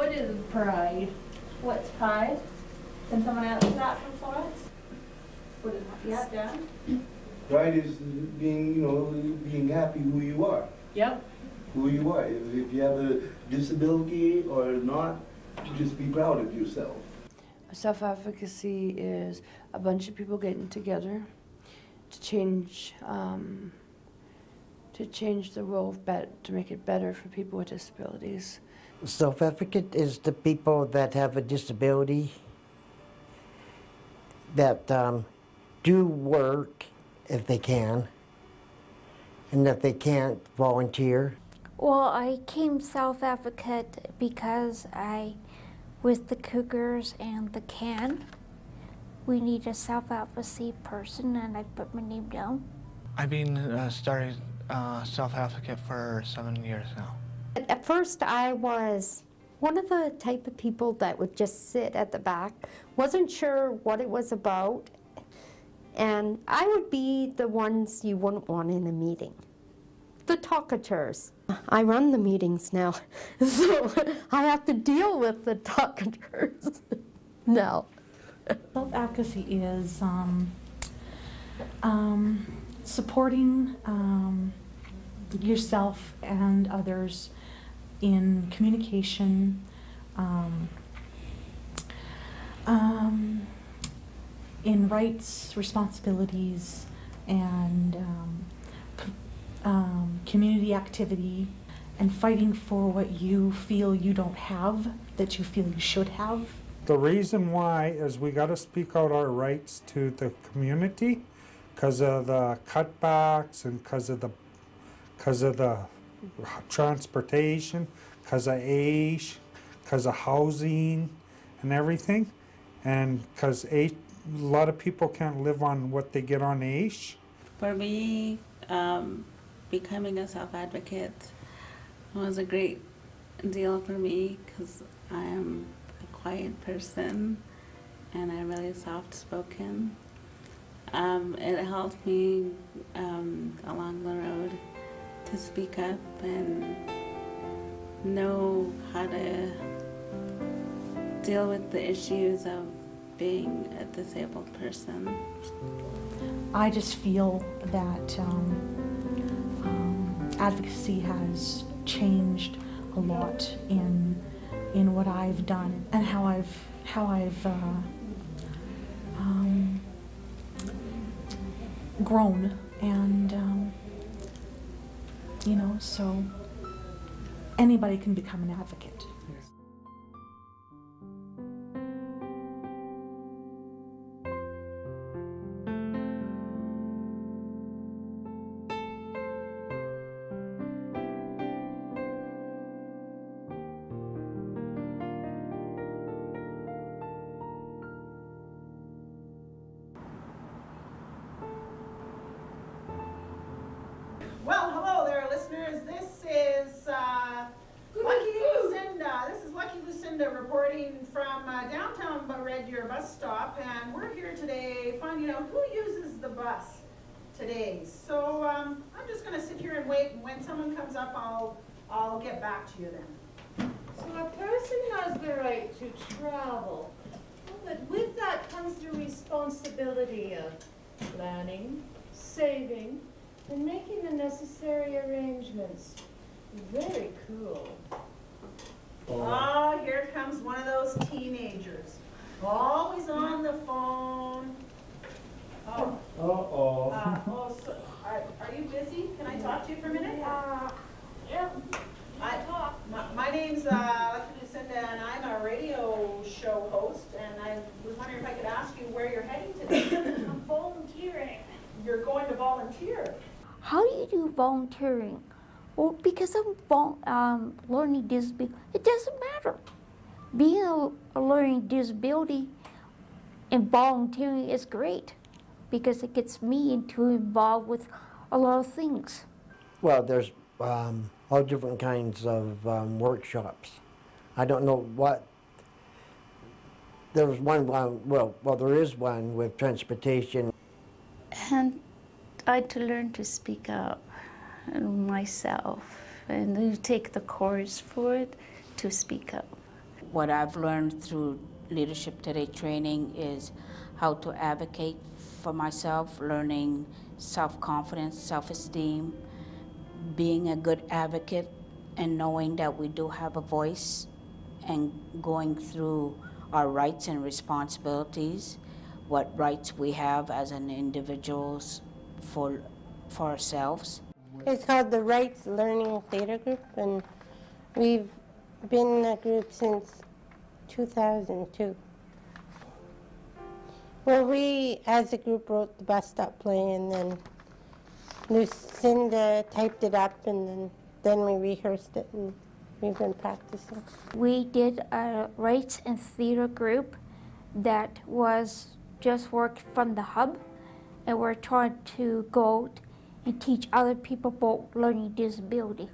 What is pride? What's pride? Can someone answer that for us? What is, yeah, Dan? Pride is being, being happy who you are. Yep. Who you are. If you have a disability or not, just be proud of yourself. Self-advocacy is a bunch of people getting together to change the world, to make it better for people with disabilities. Self-advocate is the people that have a disability that do work if they can, and if they can't, volunteer. Well, I came self-advocate because with the Cougars and the CAN, we need a self-advocacy person, and I put my name down. I've been started self-advocate for 7 years now. At first, I was one of the type of people that would just sit at the back, wasn't sure what it was about, and I would be the ones you wouldn't want in a meeting. The talkateurs. I run the meetings now, so I have to deal with the talkateurs now. Self-advocacy is supporting yourself and others in communication, in rights, responsibilities, and community activity, and fighting for what you feel you don't have, that you feel you should have. The reason why is we got to speak out our rights to the community because of the cutbacks and because of the transportation, because of age, because of housing and everything, and because a lot of people can't live on what they get on age. For me, becoming a self-advocate was a great deal for me because I am a quiet person and I'm really soft-spoken. It helped me along the road to speak up and know how to deal with the issues of being a disabled person. I just feel that advocacy has changed a lot in what I've done and how I've grown, and so anybody can become an advocate. Well, hello there, listeners. This is Lucky Lucinda. This is Lucky Lucinda reporting from downtown Red Deer bus stop, and we're here today finding out who uses the bus today. So I'm just going to sit here and wait, and when someone comes up, I'll get back to you then. So a person has the right to travel, but with that comes the responsibility of planning, saving, and making the necessary arrangements. Very cool. Oh, here comes one of those teenagers. Always on the phone. Oh. Uh-oh. So, are you busy? Can I talk to you for a minute? Yeah. My name's Lucky Lucinda, and I'm a radio show host, and I was wondering if I could ask you where you're heading today. I'm volunteering. You're going to volunteer? How do you do volunteering? Well, because I'm learning disability, it doesn't matter. Being a learning disability and volunteering is great because it gets me involved with a lot of things. Well, there's all different kinds of workshops. I don't know what. There was one, well, there is one with transportation. And I had to learn to speak up myself and to take the course for it to speak up. what I've learned through Leadership Today training is how to advocate for myself, learning self-confidence, self-esteem, being a good advocate, and knowing that we do have a voice, and going through our rights and responsibilities, what rights we have as an individuals for ourselves. It's called the Rights Learning Theater Group, and we've been a group since 2002. Well, we, as a group, wrote the bus stop play, and then Lucinda typed it up, and then we rehearsed it, and we've been practicing. We did a rights and theater group that was just work from the hub, and we're trying to go out and teach other people about learning disability.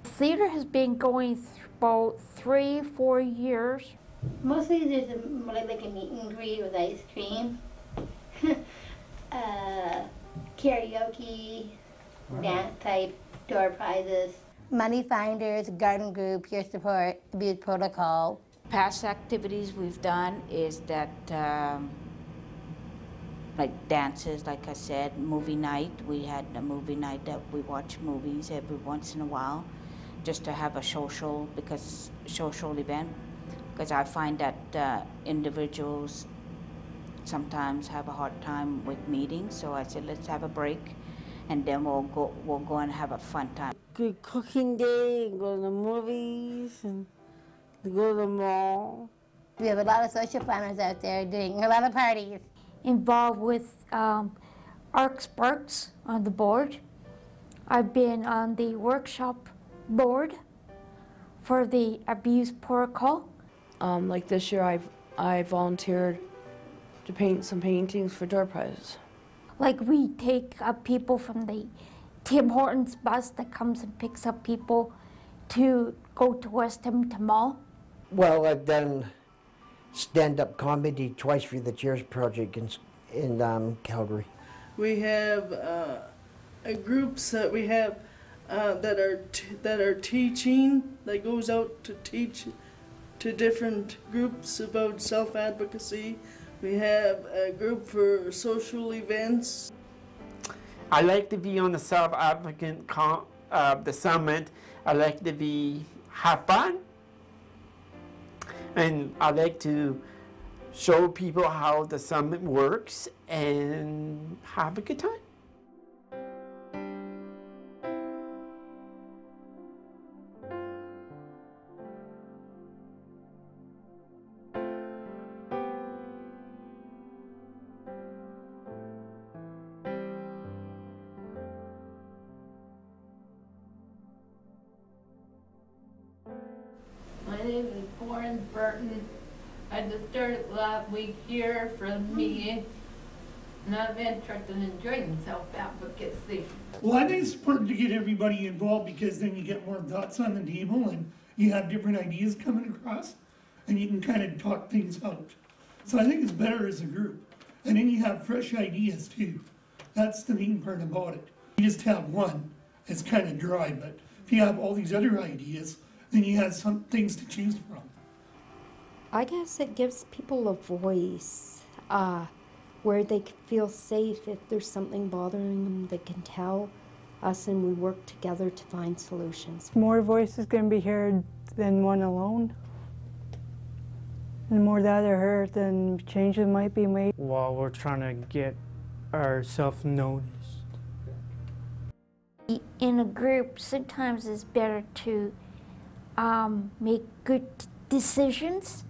Theater has been going about 3-4 years. Mostly there's like a meet and greet with ice cream, karaoke, dance type, door prizes. Money finders, garden group, peer support, abuse protocol. Past activities we've done is that like dances, like I said, movie night. We had a movie night that we watch movies every once in a while, just to have a social event. Because I find that individuals sometimes have a hard time with meetings, so I said let's have a break, and then we'll go and have a fun time. Good cooking day, and go to the movies, and go to the mall. We have a lot of social planners out there doing a lot of parties. Involved with ARC Sparks on the board. I've been on the workshop board for the abuse protocol. Like this year, I volunteered to paint some paintings for door prizes. Like we take up people from the Tim Hortons bus that comes and picks up people to go to West Edmonton Mall. Well, I've done stand-up comedy twice for the Cheers Project in Calgary. We have groups that we have that are teaching, that goes out to teach to different groups about self-advocacy. We have a group for social events. I like to be on the self-advocate the summit. I like to have fun, and I like to show people how the summit works and have a good time. My name is Warren Burton. I just started last week here for the meeting, and I'm interested in joining self-advocacy. Well, I think it's important to get everybody involved, because then you get more thoughts on the table and you have different ideas coming across, and you can kind of talk things out. So I think it's better as a group. And then you have fresh ideas too. That's the main part about it. You just have one, it's kind of dry, but if you have all these other ideas, then you have some things to choose from. I guess it gives people a voice where they can feel safe. If there's something bothering them, they can tell us, and we work together to find solutions. More voices can be heard than one alone. The more that are heard, then changes might be made. While we're trying to get ourselves noticed. In a group, sometimes it's better to make good decisions,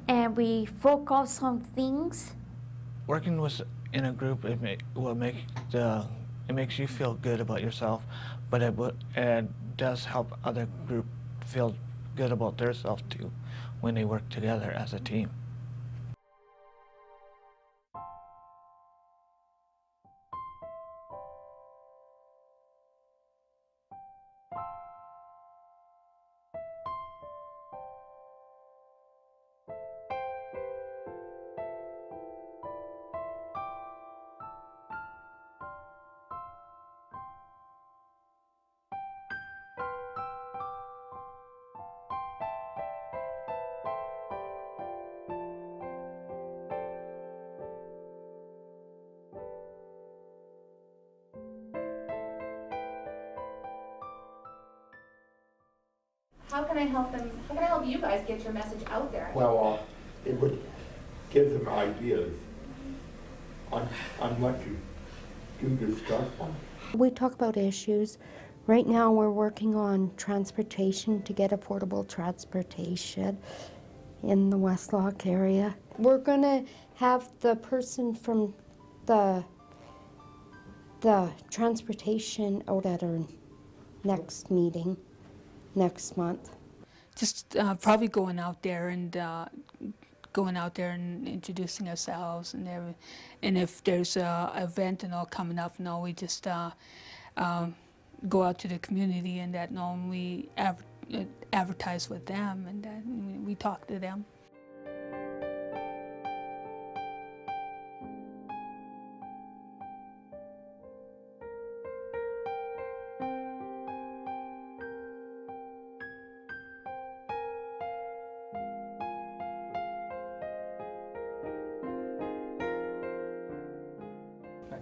and we focus on things. Working in a group, it makes you feel good about yourself, but it does help other group feel good about themselves too when they work together as a team. can I help them? How can I help you guys get your message out there? Well, it would give them ideas on what you do discuss on. We talk about issues. Right now we're working on transportation to get affordable transportation in the West Loch area. We're going to have the person from the transportation out at our next meeting next month. Just probably going out there and introducing ourselves and if there's an event and all coming up, we just go out to the community and that we advertise with them and we talk to them.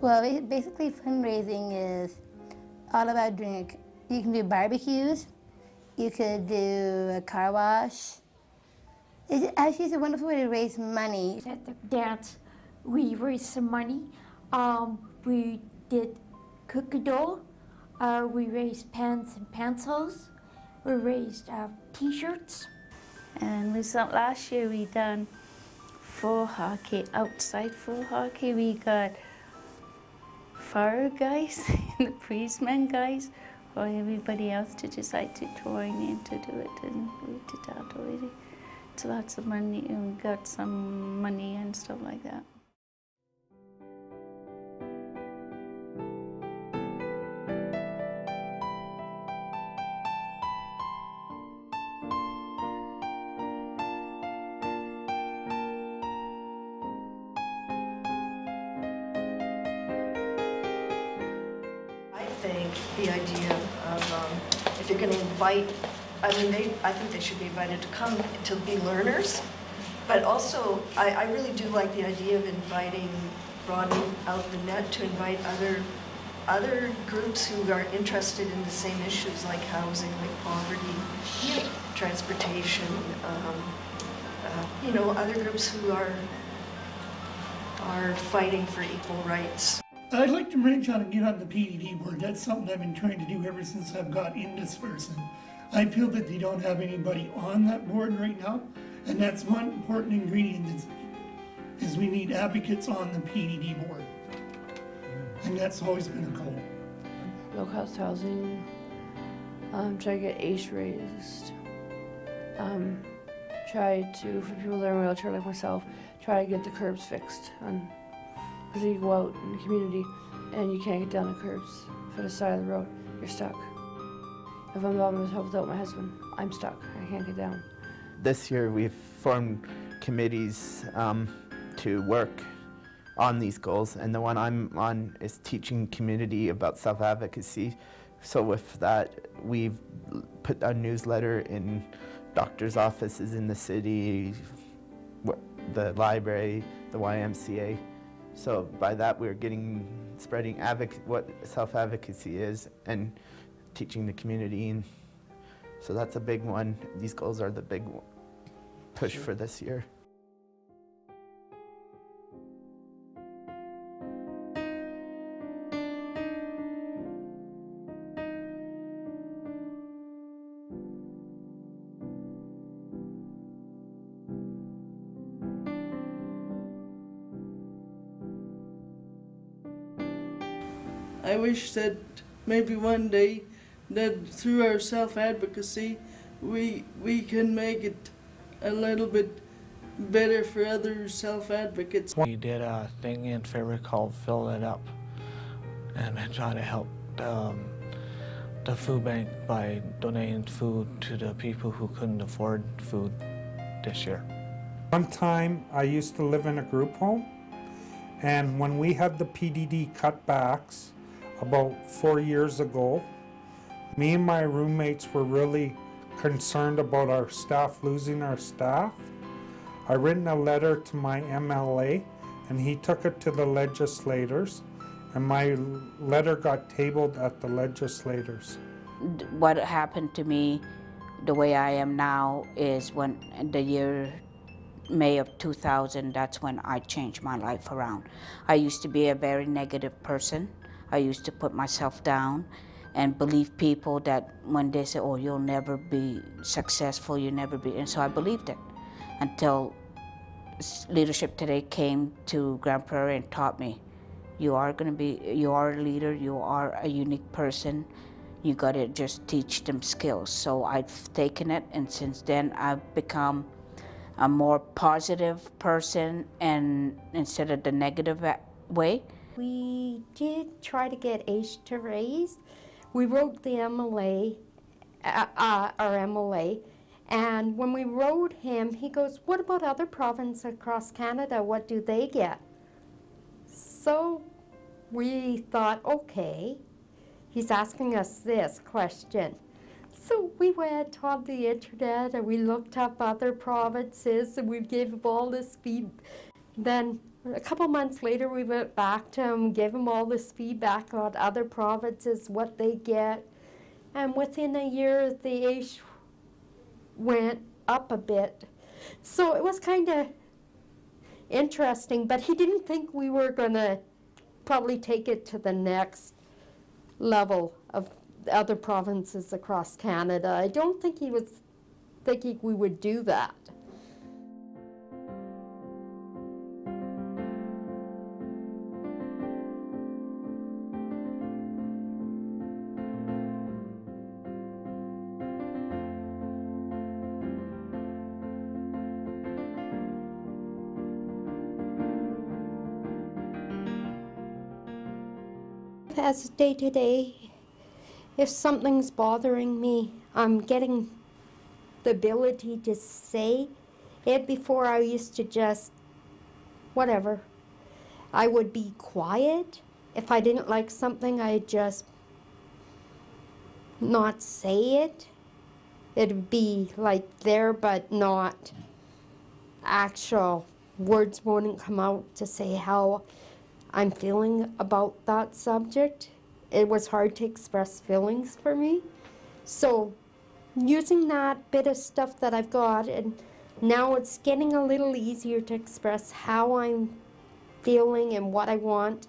Well, basically fundraising is all about drink. You can do barbecues, you could do a car wash. It actually is a wonderful way to raise money. At the dance, we raised some money. We did cookie dough. We raised pens and pencils. We raised t-shirts. And last year we done full hockey, outside full hockey. We got fire guys, the policemen guys, or everybody else to decide to join in to do it, and we did that already. It's lots of money, and we got some money and stuff like that. The idea of if you're going to invite, I think they should be invited to come to be learners, but also I really do like the idea of broadening out the net to invite other groups who are interested in the same issues like housing, like poverty, transportation, other groups who are fighting for equal rights. I'd like to branch out and get on the PDD board. That's something I've been trying to do ever since I've got into Spurson. I feel that they don't have anybody on that board right now, and that's one important ingredient is we need advocates on the PDD board. And that's always been a goal. Low-cost housing, try to get ACE raised, try to, for people that are in a wheelchair like myself, try to get the curbs fixed. Because you go out in the community and you can't get down the curbs for the side of the road, you're stuck. If I'm by myself without my husband, I'm stuck, I can't get down. This year we've formed committees to work on these goals, and the one I'm on is teaching community about self-advocacy. So with that, we've put a newsletter in doctors' offices in the city, the library, the YMCA. So by that, we're spreading what self-advocacy is and teaching the community. And so that's a big one. These goals are the big push for this year. I wish that maybe one day that through our self-advocacy we can make it a little bit better for other self-advocates. We did a thing in February called Fill It Up, and I try to help the food bank by donating food to the people who couldn't afford food this year. One time I used to live in a group home, and when we had the PDD cutbacks about 4 years ago, me and my roommates were really concerned about our staff losing our staff. I written a letter to my MLA, and he took it to the legislators, and my letter got tabled at the legislators. What happened to me the way I am now is when the year May of 2000, that's when I changed my life around. I used to be a very negative person. I used to put myself down and believe people that when they say, oh, you'll never be successful, you'll never be, and so I believed it until Leadership Today came to Grand Prairie and taught me, you are a leader, you are a unique person, you gotta just teach them skills. So I've taken it, and since then I've become a more positive person, and instead of the negative way. We did try to get Aish to raise. We wrote the MLA, our MLA, and when we wrote him, he goes, what about other provinces across Canada? What do they get? So we thought, okay, he's asking us this question. So we went on the internet and we looked up other provinces and we gave him all this feedback. Then a couple months later we went back to him, gave him all this feedback on other provinces, what they get. And within a year the Aish went up a bit. So it was kind of interesting, but he didn't think we were going to probably take it to the next level of other provinces across Canada. I don't think he was thinking we would do that. As day to day, if something's bothering me, I'm getting the ability to say it. Before I used to just, whatever. I would be quiet. If I didn't like something, I'd just not say it. It'd be like there, but not actual words wouldn't come out to say how I'm feeling about that subject. It was hard to express feelings for me. So using that bit of stuff that I've got, and now it's getting a little easier to express how I'm feeling and what I want.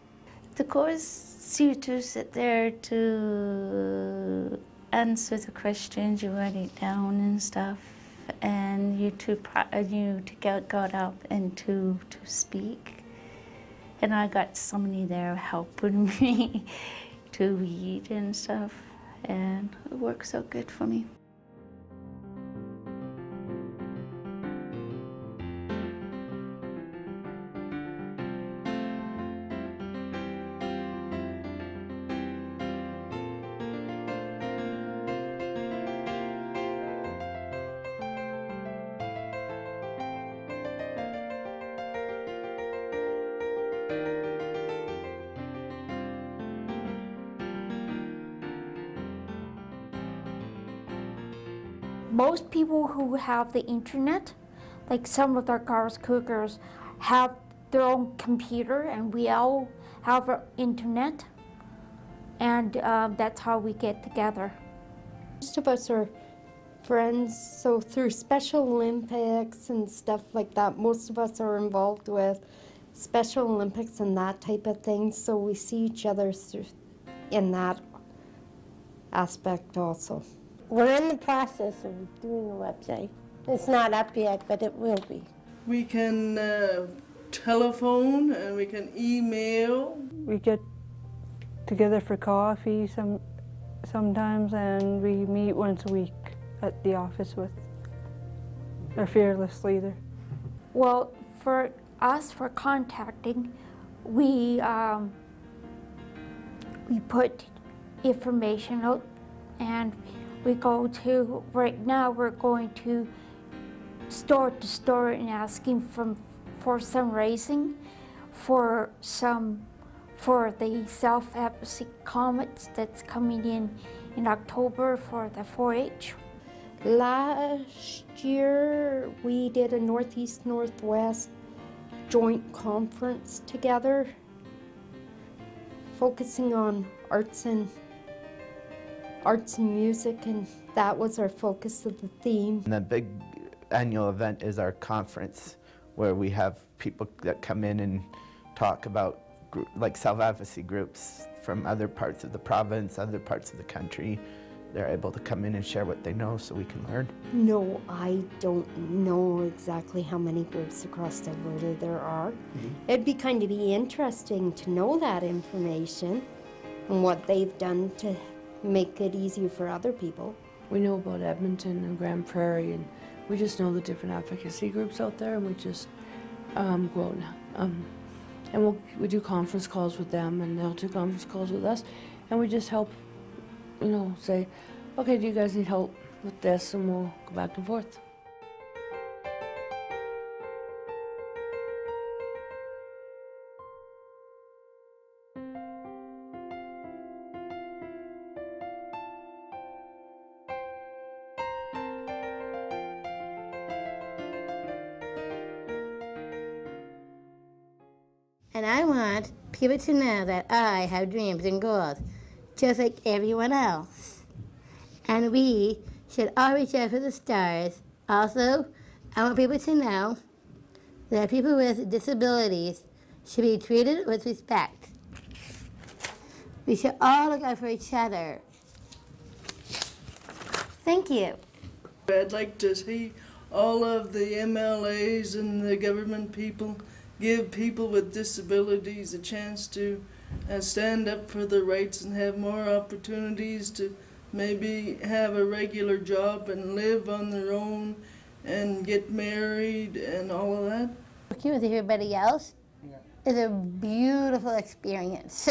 To cause you to sit there to answer the questions, you write it down and stuff, and you to get got up and to speak. And I got somebody there helping me to read and stuff, and it works out good for me. Most people who have the internet, like some of our cars cookers, have their own computer, and we all have our internet, and that's how we get together. Most of us are friends, so through Special Olympics and stuff like that, most of us are involved with Special Olympics and that type of thing, so we see each other through in that aspect also. We're in the process of doing a website. It's not up yet, but it will be. We can telephone and we can email. We get together for coffee sometimes, and we meet once a week at the office with our fearless leader. Well, for us, for contacting, we put information out, and we go to, right now we're going to store and asking for some raising for the self-advocacy comments that's coming in October for the 4-H. Last year we did a Northeast Northwest joint conference together, focusing on arts and arts and music, and that was our focus of the theme. And the big annual event is our conference, where we have people that come in and talk about like self-advocacy groups from other parts of the province, other parts of the country. They're able to come in and share what they know so we can learn. No, I don't know exactly how many groups across Alberta there are. It'd be kind of interesting to know that information and what they've done to make it easier for other people. We know about Edmonton and Grand Prairie, and we just know the different advocacy groups out there, and we just go out and we do conference calls with them, and they'll do conference calls with us, and we just help, you know, say, okay, do you guys need help with this, and we'll go back and forth. And I want people to know that I have dreams and goals, just like everyone else. And we should all reach out for the stars. Also, I want people to know that people with disabilities should be treated with respect. We should all look out for each other. Thank you. I'd like to see all of the MLAs and the government people give people with disabilities a chance to stand up for their rights and have more opportunities to maybe have a regular job and live on their own and get married and all of that. Working with everybody else is a beautiful experience.